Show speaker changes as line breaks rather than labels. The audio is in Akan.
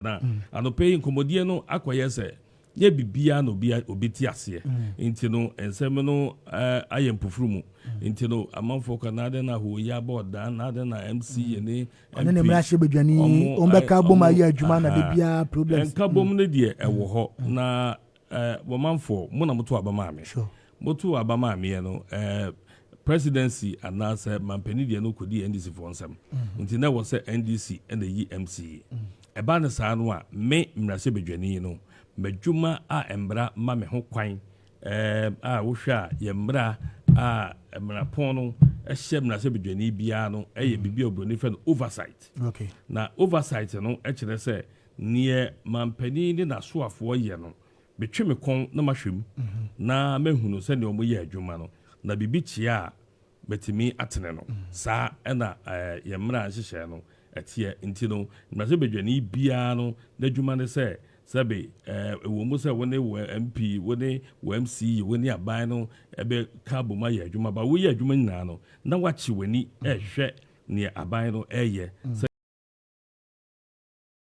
na anope nkomodie no akoyese ye bibia no obeti ase nti no ensem no ayempofrumu nti no amanfo kanade na ho ya boda na de na MCE ni
ane ne mra bedwani ombeka bom ayi adwuma na de bia problems
enka bom ne de ewo ho na womanfo mo na moto abama me moto abama me no presidency anasa mampani de no kodi NDC for nsem nti na wo se NDC and the MCE eba ne saa no a me mrase bedwani no madwuma a embra ma me ho kwan a wo hwa ye mra a mrapon no ehye mrase bedwani bia no eye bibia obroni fe no oversight
okay
na oversight no kire se ne mampani ne na soafo ye no betwe me kon na mahwem na mahunu se ne omo ye adwuma no na bibi chia betimi atene no saa na ye mra nhyehyɛ no etie nti no mrase bedwani bia no n'adwuma ne se sabe wo mu se woni wo MP woni wo MCE woni aban no ebe ka boma ye adwuma ba wo ye adwuma nyina no na wachi wani ehwɛ ne aban no eye